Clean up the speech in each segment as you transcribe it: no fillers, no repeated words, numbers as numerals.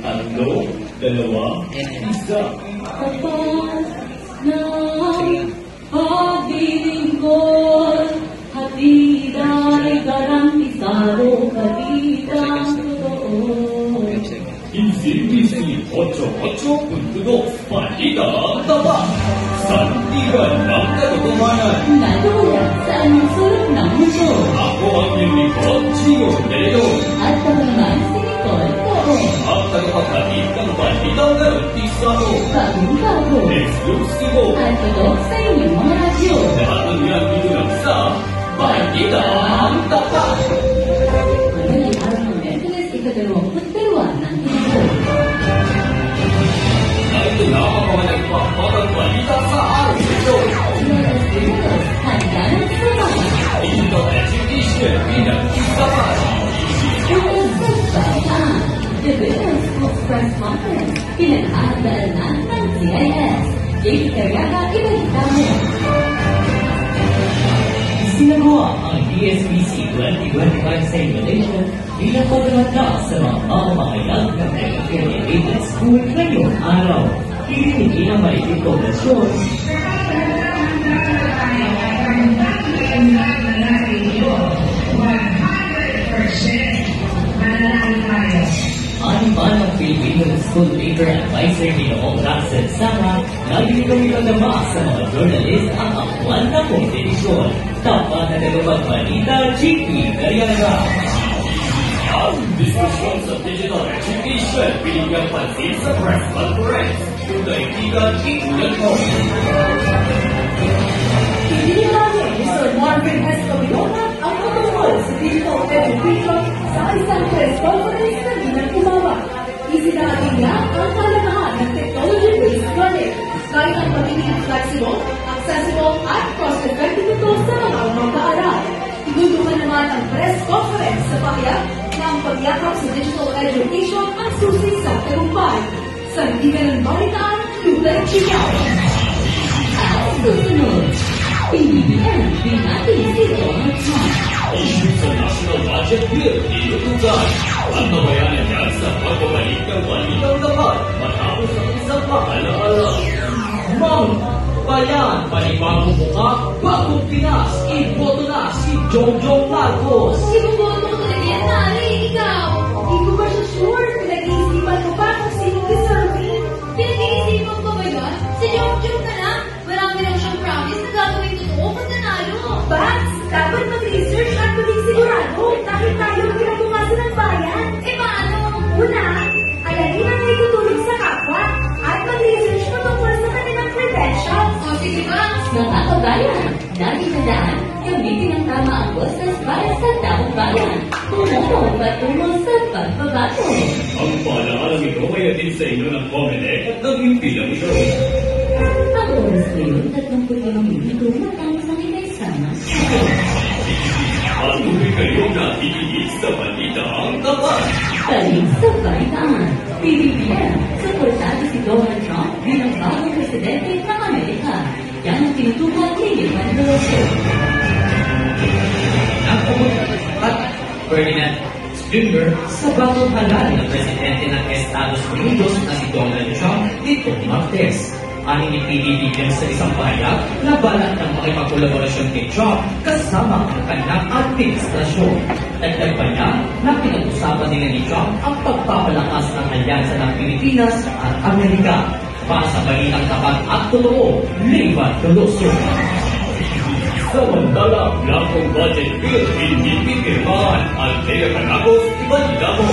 tatlo, dalawa, isa. Kapag ng paglilingkod, hatid ay garantisado, kalitang totoo. Easy 88.2 Balitang Tapat. Sandigan ng katotohanan. Natulad sa anong sulok ng mundo. Ako ang lingkod, Gio De Leon. At ako naman si Nicole Too. Ang tagapaghatid ng balitang garantisado. Bagong-bago. Eksklusibo. At ito sa inyong mga radyo. Lahat ng yan dito lang sa Balitang Tapat. Madaling araw ng Merkules, ika-22 ng Tito. Ito na ang mga nagpapatang balita sa araw nito. Los Primeros, handa ng sumama. Ito education bilang isa pa. The Women's Schools Press Conference, pinaghahandaan na ng CIS. Jake Carriaga, ibalita mo. Sinagawa ang DSBC 2025 Simulation bilang paglalatag sa mga pamamahayan ng Affiliated School ngayong araw. Irinigin ang maliit poblasyon. Animan ng Filipino School Paper Advisor ni Noong Raxel Sama na binigawin ng dama sa mga journalist ang aktwal na kompetisyon. Dapat na dalawang balita, GP Carriaga. Ang diskusyon sa digital education binigyan pansin sa press conference. Yung kaibigan, ikulan mo. Hindi namin ni Sir Marvin Escamilona ang matungkol sa digital education sa isang press conference na ginagawa. Isinarating niya ang kalagahan ng technology-based learning kahit ang pagiging flexible, accessible at cost-effective ito sa mga mag-aaral. Inutukan naman ang press conference sa pahayag na ang pagyakap sa digital education ang susi sa tagumpay. Sandigan ng balitaan, Luther Chicago. At susunod, PBBM, binati si Donald Trump. Issue sa National Budget Bill, inutukan. Ang kabayanan niya sa pagbabalik ng balitang dapat matapos ang isang paalaala. Ma'am, bayan, panibagong mukha, bagong Pinas, iboto na si Jongjong Marcos. Ibuboto ko talaga yan, Nari, ikaw. Hindi ko ba siya sure? Pinag-iisipan mo pa kung sino deserving? Pinag-iisipan ko ba yun? Si Jong na lang. Marami lang siyang promise na gagawin totoo pag nanalo. Bats, dapat mag-research at maging sigurado dahil tayo ang pinatumasan ng bayan. Eh paano? Una, alamin ang may tutulong sa kapwa at mag-research patungkol sa kanilang credentials. O sige ba? Mga kabayan, lagi tandaan, gamitin ang tama ang boses para sa taong bayan. Tumulong patungo sa pagbabago. Ang paalalang ito ay atin sa inyo ng Comelec at ng impilang ito. Ang oras ngayon, 35 minuto matapos ang inaisama. Patuloy kayo na iigit sa balitang dapat. Balik sa balitaan, PBBM, suportado si Donald Trump bilang bagong presidente ng Amerika. Yan ang tinutukan ni Ivan Veloso. At Ferdinand Stringer sa bagong halal ng presidente ng Estados Unidos na si Donald Trump dito Martes. Ani ni PBBM sa isang pahayag na balak ng makipagkolaborasyon kay Trump kasama ang kanyang administrasyon. Dagdag pa niya na pinag-usapan nila ni Trump ang pagpapalakas ng alyansa ng Pilipinas at Amerika. Para sa balitang tapat at totoo, Levan Veloso. Samantala, lakong budget bill hindi pipirmahan at Lea Canagos ibalita mo.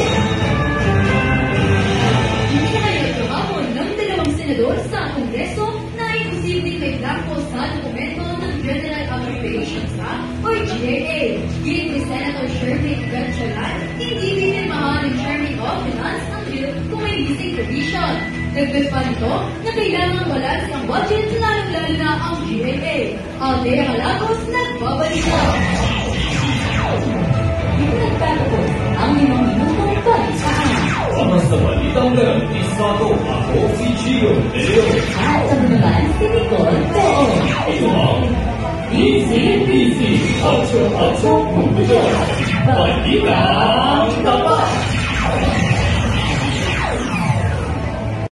Hindi na kayo tumapon ng dalawang senador sa Kongreso na imposibleng may blanco sa dokumento ng General Appropriations Act o GAA. Gin ni Senator Shirley Gatchalan, hindi pinirmahan ng Chairman of Finance ang bill kung may missing provision. Dagdag pa nito na kailangan wala siyang budget lalong-lalo na ang GAA. Aldea Halagos, nagbabalita. Dito nagtatapos ang 5 minutong balitaan. Para sa balitang garantisado, ako si Gio De Leon. At sa naman si Nicole Too. Ito ang DCPC 88.2 Balitang Tapat.